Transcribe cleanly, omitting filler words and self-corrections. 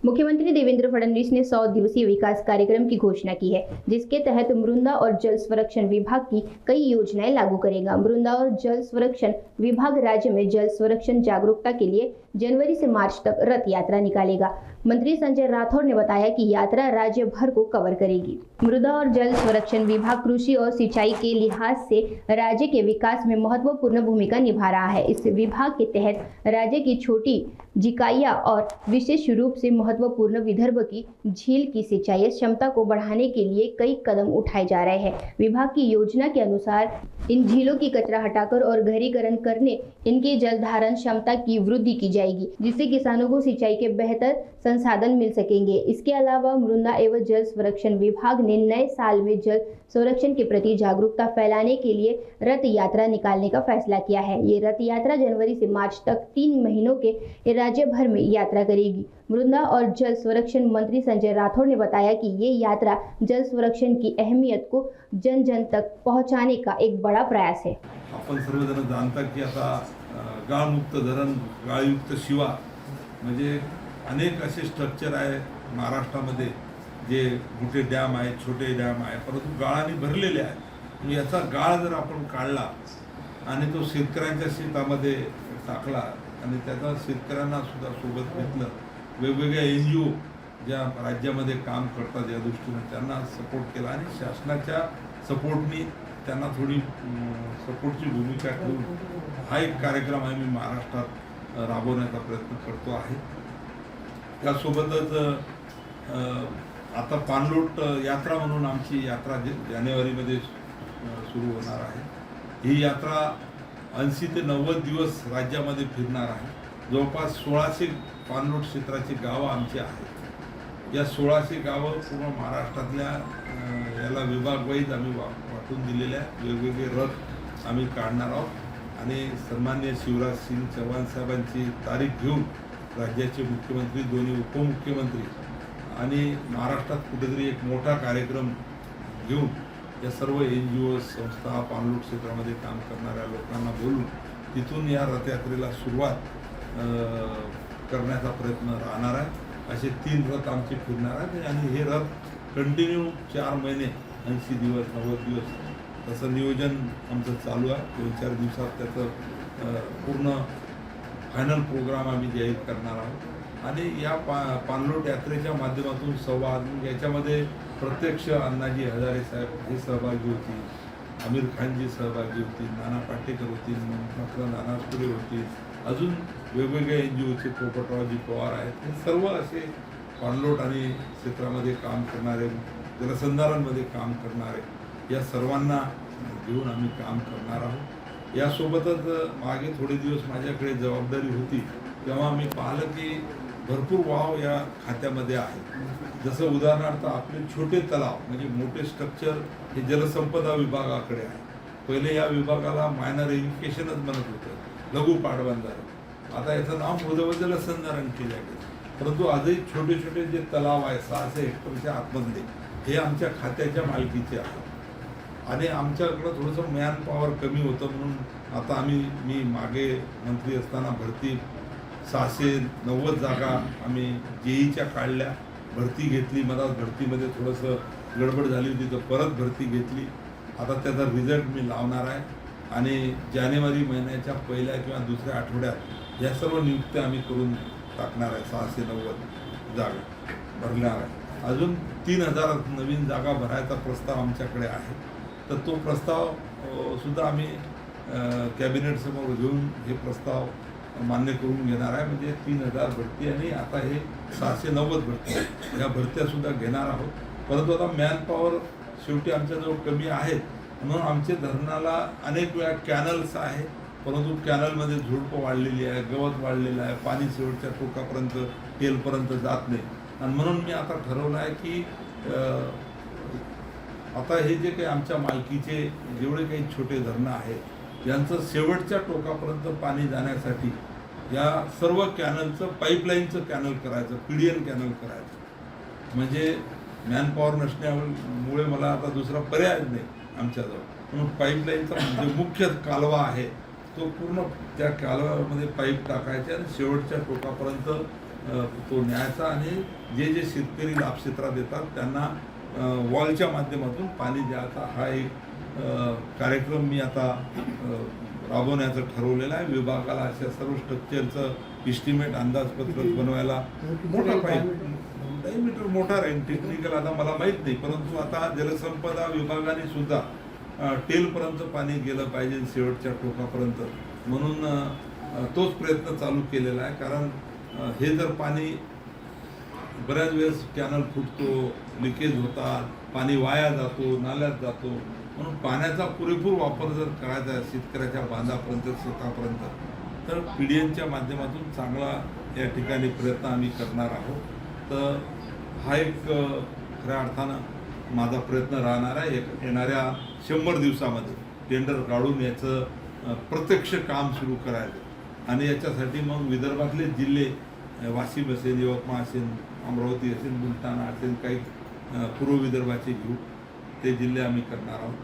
मुख्यमंत्री देवेंद्र फडणवीस ने 100 दिवसीय विकास कार्यक्रम की घोषणा की है, जिसके तहत मृदा और जल संरक्षण विभाग की कई योजनाएं लागू करेगा। मृदा और जल संरक्षण विभाग राज्य में जल संरक्षण जागरूकता के लिए जनवरी से मार्च तक रथ यात्रा निकालेगा। मंत्री संजय राठौड़ ने बताया कि यात्रा राज्य भर को कवर करेगी। मृदा और जल संरक्षण विभाग कृषि और सिंचाई के लिहाज से राज्य के विकास में महत्वपूर्ण भूमिका निभा रहा है। इस विभाग के तहत राज्य की छोटी जिकाइया और विशेष रूप से महत्वपूर्ण विदर्भ की झील की सिंचाई क्षमता को बढ़ाने के लिए कई कदम उठाए जा रहे हैं। विभाग की योजना के अनुसार इन झीलों की कचरा हटाकर और गहरीकरण करने इनके जल धारण क्षमता की वृद्धि की जाएगी, जिससे किसानों को सिंचाई के बेहतर संसाधन मिल सकेंगे। इसके अलावा मृदा एवं जल संरक्षण विभाग ने नए साल में जल संरक्षण के प्रति जागरूकता फैलाने के लिए रथ यात्रा निकालने का फैसला किया है। ये रथ यात्रा जनवरी से मार्च तक 3 महीनों के राज्य भर में यात्रा करेगी। मृदा और जल संरक्षण मंत्री संजय राठौड़ ने बताया कि ये यात्रा जल संरक्षण की अहमियत को जन जन तक पहुंचाने का एक बड़ा प्रयास है। आपण सर्वजण जाणता की आता गाळमुक्त धरण, गाळयुक्त शिवा म्हणजे अनेक असे स्ट्रक्चर आहे महाराष्ट्रामध्ये जे मोठे डॅम आहे, छोटे डॅम आहे, परंतु गाळाने भरलेले आहे। याचा गाळ जर आपण काढला आणि तो शेतकऱ्यांच्या शेतामध्ये टाकला आणि त्याचा शेतकऱ्यांना सुद्धा सोबत घेतलं, वेगवेगळ्या NGO ज्या राज्यामध्ये काम करतात या दृष्टीने त्यांना सपोर्ट केला आणि शासनाच्या सपोर्टनी त्यांना थोडी सपोर्टची भूमिका ठेवून हा एक कार्यक्रम आम्ही महाराष्ट्रात राबवण्याचा प्रयत्न करतो आहे। त्यासोबतच आता पाणलोट यात्रा म्हणून आमची यात्रा जानेवारीमध्ये सुरू होणार आहे। ही यात्रा 80 ते 90 दिवस राज्यामध्ये फिरणार आहे। जवळपास 1600 पाणलोट क्षेत्राची गावं आमची आहेत। या 1600 गावं पूर्ण महाराष्ट्रातल्या याला विभागवाईज आम्ही वाटून दिलेल्या वेगवेगळे रथ आम्ही काढणार आहोत आणि सन्माननीय शिवराज सिंग चौहान साहेबांची तारीख घेऊन राज्याचे मुख्यमंत्री, दोन्ही उपमुख्यमंत्री आणि महाराष्ट्रात कुठेतरी एक मोठा कार्यक्रम घेऊन या सर्व NGO संस्था, पाणलोट क्षेत्रामध्ये काम करणाऱ्या लोकांना बोलून तिथून या रथयात्रेला सुरुवात करण्याचा प्रयत्न राहणार आहे। असे 3 रथ आमचे फिरणार आहेत आणि हे रथ कंटिन्यू 4 महिने 80 दिवस 90 दिवस तसं नियोजन आमचं चालू आहे। 2-4 दिवसात त्याचं पूर्ण फायनल प्रोग्राम आम्ही जाहीर करणार आहोत आणि या पाणलोट यात्रेच्या माध्यमातून संवाद याच्यामध्ये प्रत्यक्ष अण्णाजी हजारे साहेब हे सहभागी होतील, आमिर खानजी सहभागी होतील, नाना पाटेकर होतील, नानासपुरे होतील, अजून वेगवेगळ्या NGOचे पोपटरावजी पवार आहेत। हे सर्व असे पाणलोट आणि क्षेत्रामध्ये काम करणारे, जलसंधारणमध्ये काम करणारे या सर्वांना घेऊन आम्ही काम करणार आहोत। यासोबतच मागे थोडे दिवस माझ्याकडे जबाबदारी होती तेव्हा मी पाहिलं की भरपूर वाव या खात्यामध्ये आहे। जसं उदाहरणार्थ आपले छोटे तलाव म्हणजे मोठे स्ट्रक्चर हे जलसंपदा विभागाकडे आहे। पहिले या विभागाला मायनर एज्युकेशनच म्हणत होतं, लघु पाटबंधारे। आता याचं नाव मृदा जलसंधारण केलं गेलं, परंतु आजही छोटे छोटे जे तलाव आहे 600 हेक्टरच्या आतमधले हे आमच्या खात्याच्या मालकीचे आहेत आणि आमच्याकडं थोडंसं मॅन पॉवर कमी होतं म्हणून आता मी मागे मंत्री असताना भरती 690 जागा आम्ही JEEच्या काढल्या, भरती घेतली। मला भरतीमध्ये थोडंसं गडबड झाली होती तर परत भरती घेतली। आता त्याचा रिझल्ट मी लावणार आहे आणि जानेवारी महिन्याच्या पहिल्या किंवा दुसऱ्या आठवड्यात या सर्व नियुक्त्या आम्ही करून टाकणार आहे। 690 जागा भरणार आहे। अजून 3000 नवीन जागा भरायचा प्रस्ताव आमच्याकडे आहे, तर तो प्रस्ताव सुद्धा आम्ही कॅबिनेटसमोर घेऊन हे प्रस्ताव मान्य करून घेणार आहे। म्हणजे 3000 भरती आणि आता हे 690 भरती या भरत्यासुद्धा घेणार आहोत। परंतु आता मॅन पॉवर शेवटी आमच्याजवळ कमी आहेत म्हणून आमचे धरणाला अनेक वेळा कॅनल्स आहे, परंतु कॅनलमध्ये झुडपं वाढलेली आहे, गवत वाढलेलं आहे, पाणी शेवटच्या टोकापर्यंत टेलपर्यंत जात नाही आणि म्हणून मी आता ठरवलं आहे की आता हे जे काही आमच्या मालकीचे जेवढे काही छोटे धरणं आहेत यांचं शेवटच्या टोकापर्यंत पाणी जाण्यासाठी या सर्व कॅनलचं पाईपलाईनचं कॅनल करायचं, PDN कॅनल करायचं। म्हणजे मॅनपॉवर नसण्यामुळे मला आता दुसरा पर्याय नाही आमच्याजवळ, म्हणून पाईपलाईनचा जो मुख्य कालवा आहे तो पूर्ण त्या कालव्यामध्ये पाईप टाकायचे आणि शेवटच्या टोकापर्यंत तो न्यायचा आणि जे जे शेतकरी लाभक्षेत्रात येतात त्यांना वॉलच्या माध्यमातून पाणी द्यायचा हा एक कार्यक्रम मी आता राबवण्याचं ठरवलेलं आहे. विभागाला अशा सर्व स्ट्रक्चरचं इस्टिमेट अंदाजपत्रक बनवायला मोठा पाहिजे. 10 मीटर मोठा राहील टेक्निकल आता मला माहीत नाही, परंतु आता जलसंपदा विभागाने सुद्धा टेलपर्यंत पाणी गेलं पाहिजे शेवटच्या टोकापर्यंत, म्हणून तोच प्रयत्न चालू केलेला आहे. कारण हे जर पाणी बऱ्याच वेळेस कॅनल फुटतो, लिकेज होतात, पाणी वाया जातो, नाल्यात जातो, म्हणून पाण्याचा पुरेपूर वापर जर करायचा आहे शेतकऱ्याच्या बांधापर्यंत शेतापर्यंत तर PDNच्या माध्यमातून चांगला या ठिकाणी प्रयत्न आम्ही करणार आहोत. तर हा एक खऱ्या अर्थानं माझा प्रयत्न राहणार आहे. येणाऱ्या 100 दिवसामध्ये टेंडर काढून याचं प्रत्यक्ष काम सुरू करायचं आणि याच्यासाठी मग विदर्भातले जिल्हे वाशिम असेल, यवतमाळ असेल, अमरावती असेल, बुलढाणा असेल, काही पूर्व विदर्भाचे घेऊ ते जिल्हे आम्ही करणार आहोत.